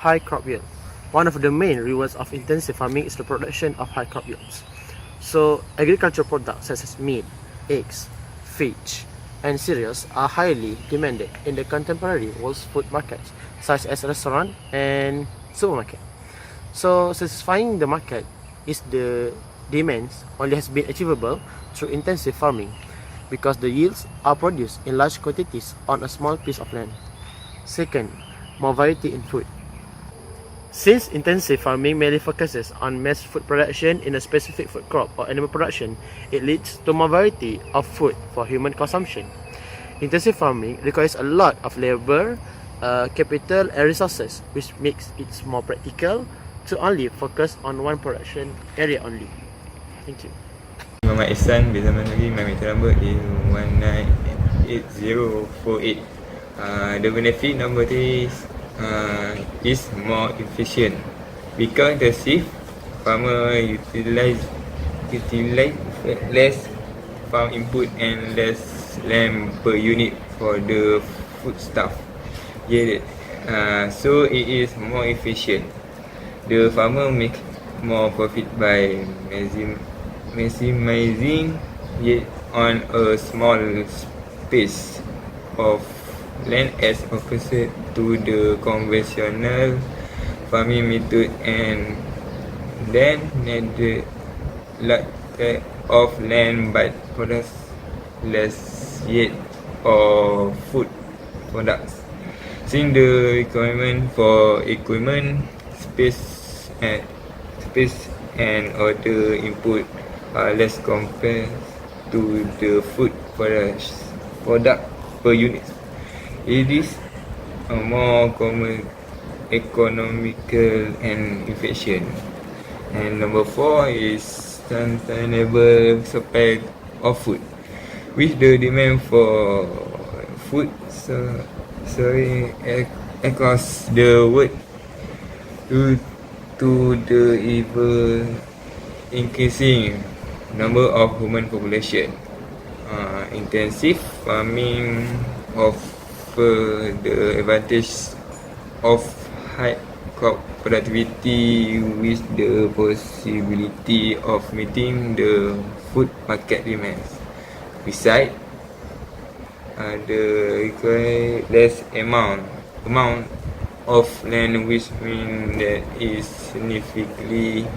high crop yield. One of the main rewards of intensive farming is the production of high crop yields. So, agricultural products such as meat, eggs, fish, and cereals are highly demanded in the contemporary world's food markets, such as restaurant and supermarket. So, satisfying the market is the demands only has been achievable through intensive farming, because the yields are produced in large quantities on a small piece of land. Second, more variety in food. Since intensive farming mainly focuses on mass food production in a specific food crop or animal production, it leads to more variety of food for human consumption. Intensive farming requires a lot of labor, capital and resources, which makes it more practical to only focus on one production area only. Thank you. Muhammad Ihsan Zamanhuri, my meter number is 198048. The benefit number 3 is more efficient. Because intensive farmer utilize less farm input and less land per unit for the foodstuff. So it is more efficient. The farmer make more profit by maximizing yield on a small space of land as opposed to the conventional farming method, and then the large of land but produce less yield or food products. Since the requirement for equipment, space and other input are less compared to the food product per unit, it is a more common, economical and efficient. And number 4 is sustainable supply of food. With the demand for food across the world due to the ever increasing number of human population, intensive farming offer the advantage of high crop productivity with the possibility of meeting the food market demands. Besides, the required less amount of land, which means that it significantly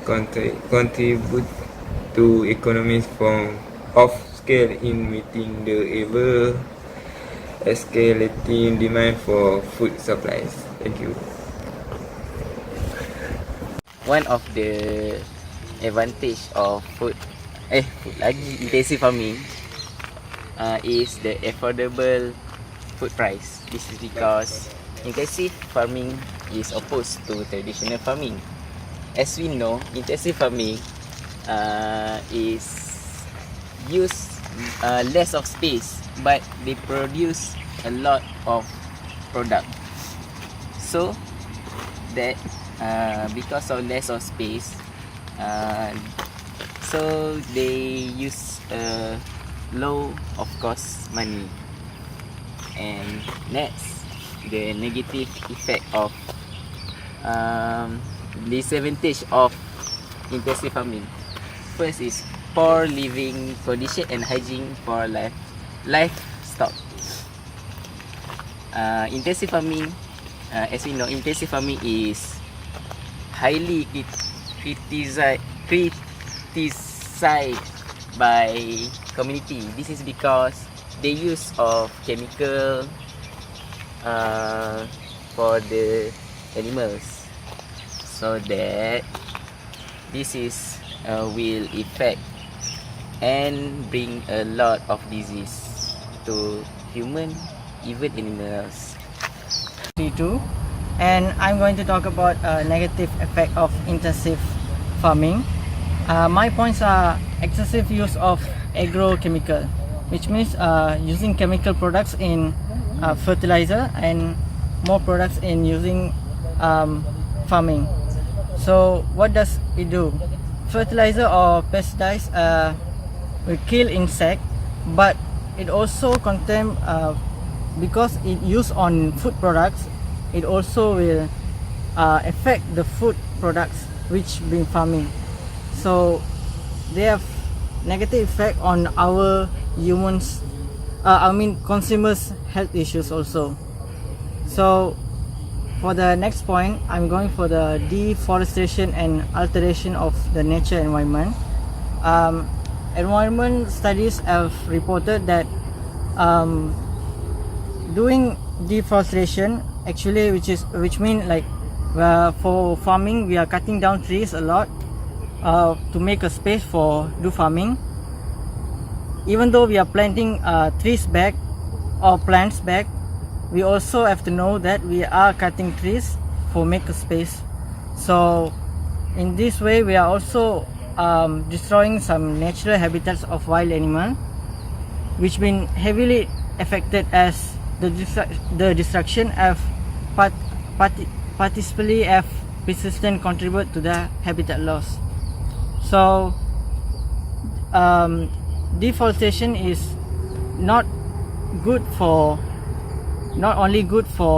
contribute to economies of scale in meeting the ever escalating demand for food supplies. Thank you. One of the advantage of intensive farming is the affordable food price. This is because intensive farming is opposed to traditional farming. As we know, intensive farming is use less of space, but they produce a lot of product. So that because of less of space, so they use low of cost money. And next, the negative effect of disadvantage of intensive farming. First is poor living condition and hygiene for livestock. Intensive farming, as we know, intensive farming is highly criticized by community. This is because the use of chemical for the animals, so that this is will affect and bring a lot of disease to human, even animals. And I'm going to talk about a negative effect of intensive farming. My points are excessive use of agrochemical, which means using chemical products in fertilizer and more products in using farming. So what does it do? Fertilizer or pesticides will kill insect, but it also contain because it used on food products, it also will affect the food products which been farming. So they have negative effect on our humans, consumers' health issues also. So for the next point, I'm going for the deforestation and alteration of the nature environment. Environment studies have reported that doing deforestation actually, which means like for farming we are cutting down trees a lot to make a space for do farming. Even though we are planting trees back or plants back, we also have to know that we are cutting trees for make a space. So in this way we are also destroying some natural habitats of wild animal, which been heavily affected as the destruction have participally have persistent contribute to the habitat loss. So deforestation is not good for not only can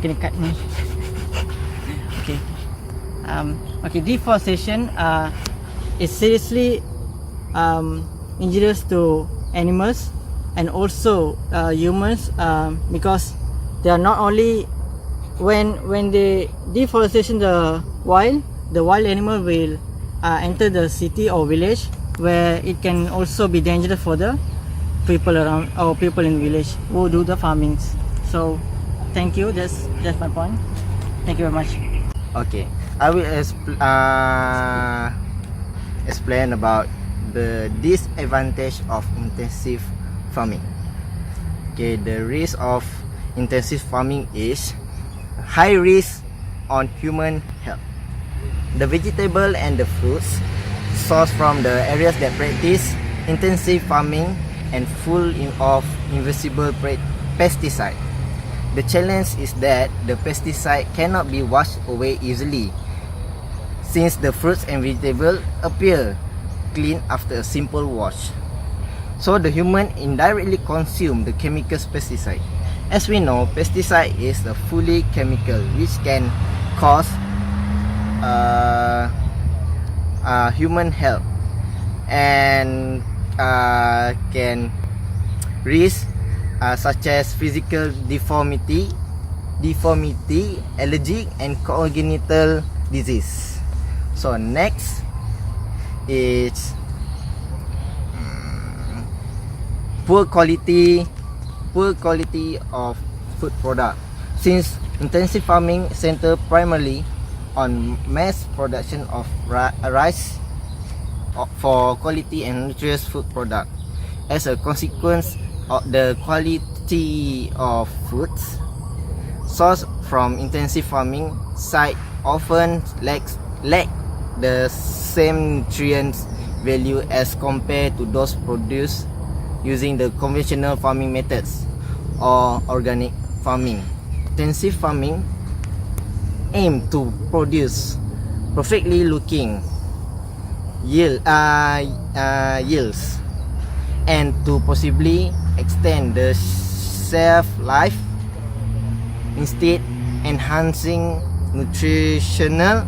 you cut me? Okay, deforestation is seriously injurious to animals and also humans, because they are not only when the deforestation the wild animal will enter the city or village, where it can also be dangerous for the people around or people in village who do the farmings. So thank you, that's my point. Thank you very much. Okay, I will explain about the disadvantage of intensive farming. Okay, the risk of intensive farming is high risk on human health. The vegetable and the fruits sourced from the areas that practice intensive farming and full of invisible pesticide. The challenge is that the pesticide cannot be washed away easily, since the fruits and vegetables appear clean after a simple wash. So the human indirectly consume the chemical pesticide. As we know, pesticide is a fully chemical which can cause human health and can risk such as physical deformity, allergic and congenital disease. So next is poor quality of food product. Since intensive farming center primarily on mass production of rice for quality and nutritious food product. As a consequence of the quality of foods sourced from intensive farming site often lack the same nutrients value as compared to those produced using the conventional farming methods or organic farming. Intensive farming aim to produce perfectly looking yields and to possibly extend the shelf life, instead enhancing nutritional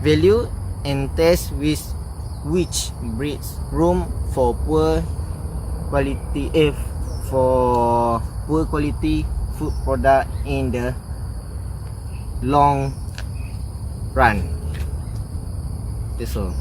value and taste, which breeds room for poor quality food product in the long run. That's all.